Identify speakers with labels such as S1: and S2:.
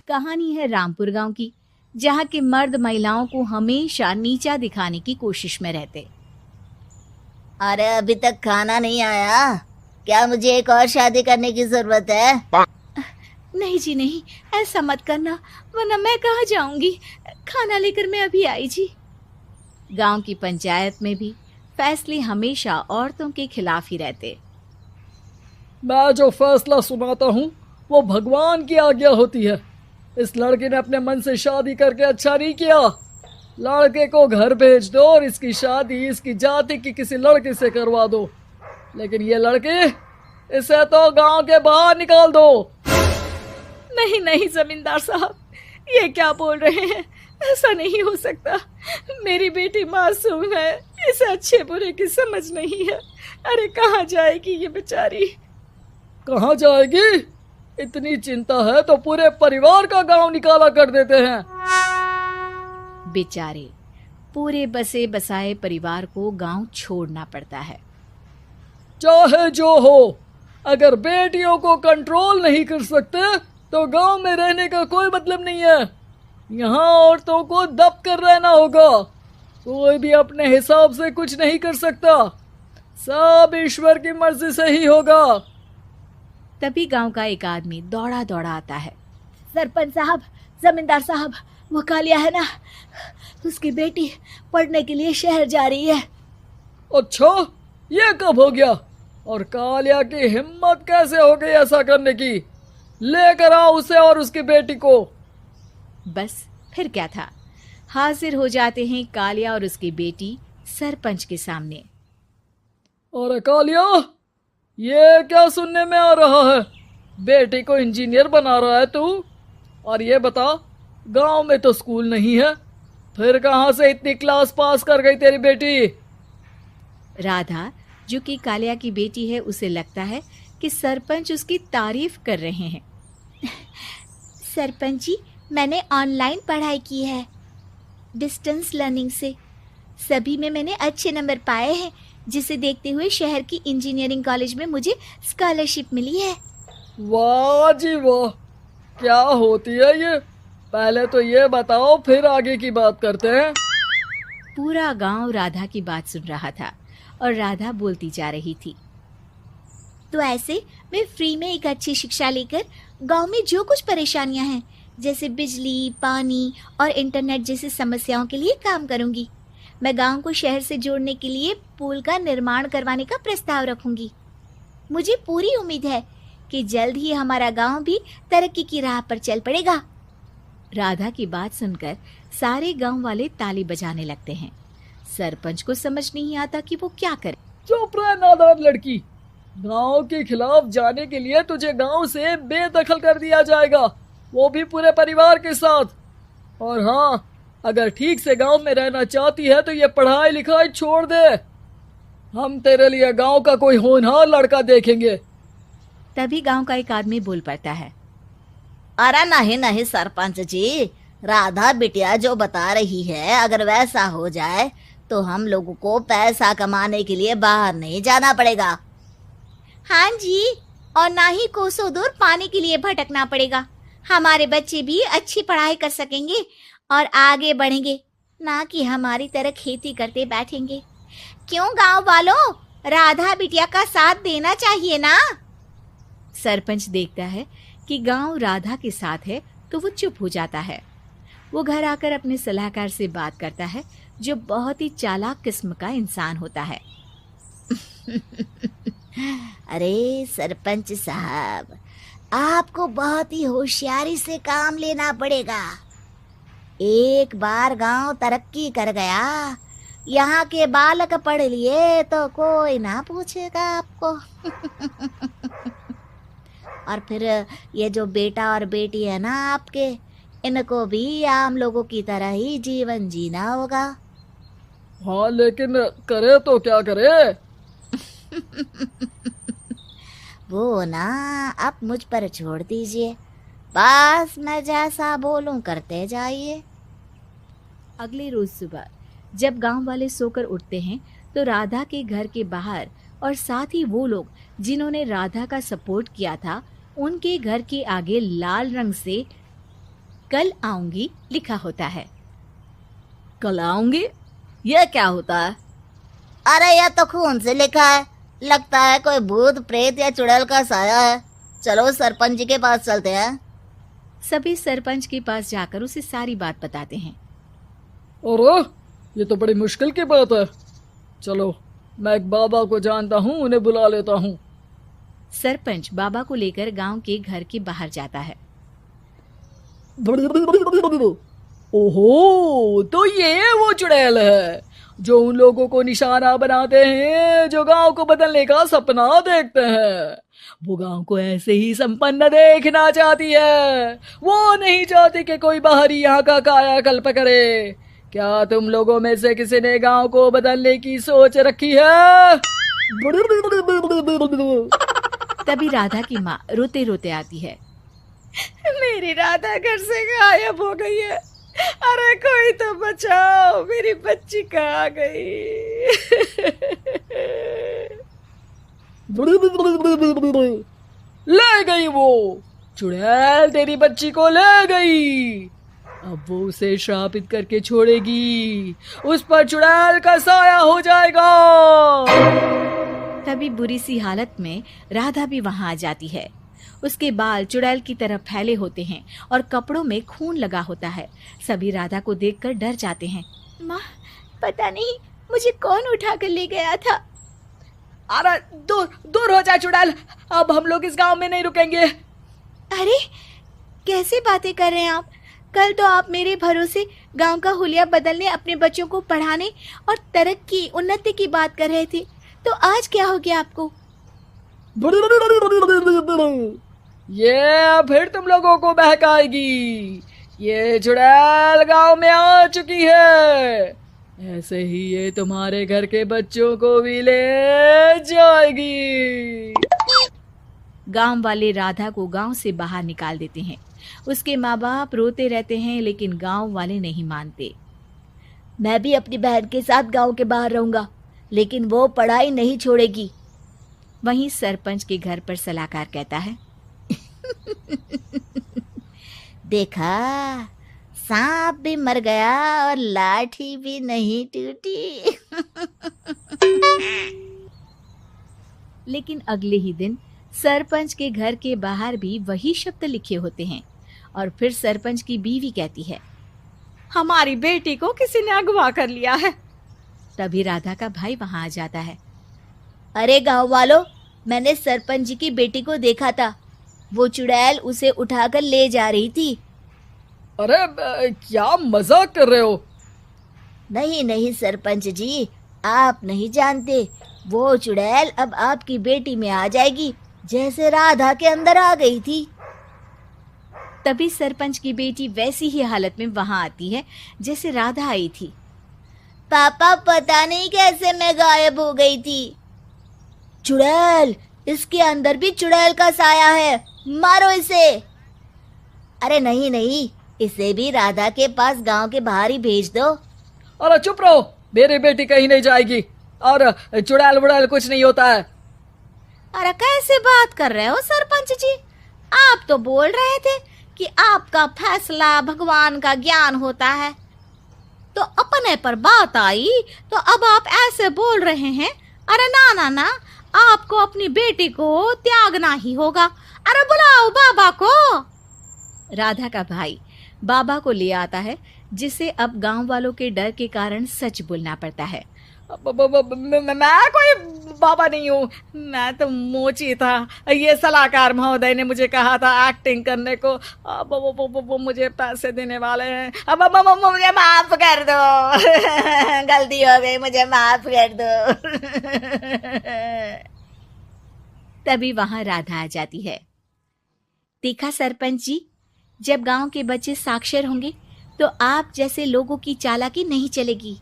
S1: कहानी है रामपुर गांव की, जहां के मर्द महिलाओं को हमेशा नीचा दिखाने की कोशिश में रहते।
S2: अरे अभी तक खाना नहीं आया, क्या मुझे एक और शादी करने की जरूरत है?
S1: नहीं जी नहीं, ऐसा मत करना, वरना मैं कहाँ जाऊंगी। खाना लेकर मैं अभी आई जी। गांव की पंचायत में भी फैसले हमेशा औरतों के खिलाफ ही रहते।
S3: मैं जो फैसला सुनाता हूँ वो भगवान की आज्ञा होती है। इस लड़के ने अपने मन से शादी करके अच्छा नहीं किया। लड़के को घर भेज दो और इसकी शादी इसकी जाति की किसी लड़के से करवा दो, लेकिन ये लड़की, इसे तो गांव के बाहर निकाल दो।
S1: नहीं नहीं जमींदार साहब, ये क्या बोल रहे हैं? ऐसा नहीं हो सकता। मेरी बेटी मासूम है, इसे अच्छे बुरे की समझ नहीं है। अरे कहाँ जाएगी ये बेचारी?
S3: कहाँ जाएगी? इतनी चिंता है तो पूरे परिवार का गांव निकाला कर देते हैं।
S1: बेचारे पूरे बसे बसाए परिवार को गांव छोड़ना पड़ता है।
S3: चाहे जो हो, अगर बेटियों को कंट्रोल नहीं कर सकते तो गांव में रहने का कोई मतलब नहीं है। यहाँ औरतों को दब कर रहना होगा। कोई भी अपने हिसाब से कुछ नहीं कर सकता, सब ईश्वर की मर्जी से ही होगा।
S1: तभी गांव का एक आदमी दौड़ा दौड़ा आता है। सरपंच साहब, जमींदार साहब, वो कालिया है ना, उसकी बेटी पढ़ने के लिए शहर जा रही है।
S3: अच्छा, ये कब हो गया? और कालिया की हिम्मत कैसे हो गई ऐसा करने की? लेकर आओ उसे और उसकी बेटी को।
S1: बस फिर क्या था, हाजिर हो जाते हैं कालिया और उसकी बेटी सरपंच के सामने।
S3: अरे कालिया, ये क्या सुनने में आ रहा है? बेटी को इंजीनियर बना रहा है तू? और ये बता, गांव में तो स्कूल नहीं है, फिर कहां से इतनी क्लास पास कर गई तेरी बेटी?
S1: राधा, जो कि कालिया की बेटी है, उसे लगता है कि सरपंच उसकी तारीफ कर रहे हैं। सरपंच जी, मैंने ऑनलाइन पढ़ाई की है, डिस्टेंस लर्निंग से। सभी में मैंने अच्छे नंबर पाए हैं, जिसे देखते हुए शहर की इंजीनियरिंग कॉलेज में मुझे स्कॉलरशिप मिली है।
S3: वाह जी वाह, क्या होती है ये? पहले तो ये बताओ, फिर आगे की बात करते हैं।
S1: पूरा गांव राधा की बात सुन रहा था और राधा बोलती जा रही थी। तो ऐसे मैं फ्री में एक अच्छी शिक्षा लेकर गांव में जो कुछ परेशानियां हैं, जैसे बिजली, पानी और इंटरनेट जैसी समस्याओं के लिए काम करूंगी। मैं गांव को शहर से जोड़ने के लिए पुल का निर्माण करवाने का प्रस्ताव रखूंगी। मुझे पूरी उम्मीद है कि जल्द ही हमारा गांव भी तरक्की की राह पर चल पड़ेगा। राधा की बात सुनकर सारे गांव वाले ताली बजाने लगते हैं। सरपंच को समझ नहीं आता कि वो क्या करे।
S3: चुप रह नादान लड़की, गांव के खिलाफ जाने के लिए तुझे गांव से बेदखल कर दिया जाएगा, वो भी पूरे परिवार के साथ। और हाँ, अगर ठीक से गांव में रहना चाहती है तो ये पढ़ाई लिखाई छोड़ दे। हम तेरे लिए गांव का कोई होनहार लड़का देखेंगे।
S1: तभी गांव का एक आदमी बोल पड़ता है।
S2: अरे नहीं नहीं सरपंच जी, राधा बिटिया जो बता रही है, अगर वैसा हो जाए तो हम लोगों को पैसा कमाने के लिए बाहर नहीं जाना पड़ेगा। हाँ जी, और ना ही कोसों दूर पानी के लिए भटकना पड़ेगा। हमारे बच्चे भी अच्छी पढ़ाई कर सकेंगे और आगे बढ़ेंगे, ना कि हमारी तरह खेती करते बैठेंगे। क्यों गांव वालों, राधा बिटिया का साथ देना चाहिए ना।
S1: सरपंच देखता है कि गांव राधा के साथ है तो वो चुप हो जाता है। वो घर आकर अपने सलाहकार से बात करता है, जो बहुत ही चालाक किस्म का इंसान होता है।
S2: अरे सरपंच साहब, आपको बहुत ही होशियारी से काम लेना पड़ेगा। एक बार गांव तरक्की कर गया, यहाँ के बालक पढ़ लिए तो कोई ना पूछेगा आपको। और फिर ये जो बेटा और बेटी है ना आपके, इनको भी आम लोगों की तरह ही जीवन जीना होगा।
S3: हाँ, लेकिन करे तो क्या करे?
S2: वो ना आप मुझ पर छोड़ दीजिए, बस मैं जैसा बोलूं करते जाइए।
S1: अगले रोज सुबह जब गांव वाले सोकर उठते हैं तो राधा के घर के बाहर और साथ ही वो लोग जिन्होंने राधा का सपोर्ट किया था, उनके घर के आगे लाल रंग से कल आऊंगी लिखा होता है।
S2: कल आऊंगी, यह क्या होता है? अरे यह तो खून से लिखा है, लगता है कोई भूत प्रेत या चुड़ैल का साया है। चलो सरपंच जी के पास चलते हैं।
S1: सभी सरपंच के पास जाकर उसे सारी बात बताते हैं।
S3: अरे ये तो बड़ी मुश्किल की बात है। चलो मैं एक बाबा को जानता हूँ, उन्हें बुला लेता हूँ।
S1: सरपंच बाबा को लेकर गांव के घर के बाहर जाता है।
S3: ओहो, तो ये वो चुड़ैल है जो उन लोगों को निशाना बनाते हैं जो गांव को बदलने का सपना देखते हैं। वो गांव को ऐसे ही संपन्न देखना चाहती है। वो नहीं चाहती कि कोई बाहरी यहाँ का कायाकल्प करे। क्या तुम लोगों में से किसी ने गांव को बदलने की सोच रखी है?
S1: तभी राधा की माँ रोते रोते आती है। मेरी राधा घर से गायब हो गई है। अरे कोई तो बचाओ, मेरी बच्ची कहाँ गई?
S3: ले गई वो चुड़ैल, तेरी बच्ची को ले गई। अब वो उसे श्रापित करके छोड़ेगी, उस पर चुड़ैल का साया हो जाएगा।
S1: तभी बुरी सी हालत में राधा भी वहां आ जाती है। उसके बाल चुड़ैल की तरह फैले होते हैं और कपड़ों में खून लगा होता है। सभी राधा को देखकर डर जाते हैं। माँ, पता नहीं मुझे कौन उठा कर ले गया था।
S3: अरे दूर दूर हो जा चुड़ैल, अब हम लोग इस गांव में नहीं रुकेंगे।
S1: अरे कैसे बातें कर रहे हैं आप? कल तो आप मेरे भरोसे गांव का हुलिया बदलने, अपने बच्चों को पढ़ाने और तरक्की उन्नति की बात कर रहे थे, तो आज क्या हो गया आपको?
S3: ये फिर तुम लोगों को बहकाएगी। ये चुड़ैल गांव में आ चुकी है, ऐसे ही ये तुम्हारे घर के बच्चों को भी ले जाएगी।
S1: गांव वाले राधा को गांव से बाहर निकाल देते हैं। उसके माँ बाप रोते रहते हैं, लेकिन गांव वाले नहीं मानते।
S2: मैं भी अपनी बहन के साथ गांव के बाहर रहूंगा, लेकिन वो पढ़ाई नहीं छोड़ेगी।
S1: वहीं सरपंच के घर पर सलाहकार कहता है।
S2: देखा, सांप भी मर गया और लाठी भी नहीं टूटी।
S1: लेकिन अगले ही दिन सरपंच के घर के बाहर भी वही शब्द लिखे होते हैं। और फिर सरपंच की बीवी कहती है, हमारी बेटी को किसी ने अगवा कर लिया है। तभी राधा का भाई वहां आ जाता है।
S2: अरे गांव वालों, मैंने सरपंच जी की बेटी को देखा था। वो चुड़ैल उसे उठाकर ले जा रही थी।
S3: अरे क्या मजाक कर रहे हो?
S2: नहीं नहीं सरपंच जी, आप नहीं जानते। वो चुड़ैल अब आपकी बेटी में आ जाएगी, जैसे राधा के अंदर आ गई थी।
S1: तभी सरपंच की बेटी वैसी ही हालत में वहां आती है जैसे राधा आई थी।
S2: पापा, पता नहीं कैसे मैं गायब हो गई थी। चुड़ैल, इसके अंदर भी चुड़ैल का साया है, मारो इसे। अरे नहीं नहीं, इसे भी राधा के पास गांव के बाहर ही भेज दो।
S3: अरे चुप रहो, मेरी बेटी कहीं नहीं जाएगी और चुड़ैल बुड़ैल कुछ नहीं होता है।
S1: अरे कैसे बात कर रहे हो सरपंच जी? आप तो बोल रहे थे कि आपका फैसला भगवान का ज्ञान होता है, तो अपने पर बात आई तो अब आप ऐसे बोल रहे हैं। अरे ना ना ना, आपको अपनी बेटी को त्यागना ही होगा। अरे बुलाओ बाबा को। राधा का भाई बाबा को ले आता है, जिसे अब गांव वालों के डर के कारण सच बोलना पड़ता है।
S3: मैं कोई बाबा नहीं हूँ, मैं तो मोची था। ये सलाहकार महोदय ने मुझे कहा था एक्टिंग करने को। अब वो मुझे पैसे देने वाले हैं। अब मुझे माफ कर दो।
S2: गलती हो गई, मुझे माफ कर दो।
S1: तभी वहां राधा आ जाती है। देखा सरपंच जी, जब गांव के बच्चे साक्षर होंगे तो आप जैसे लोगों की चालाकी नहीं चलेगी।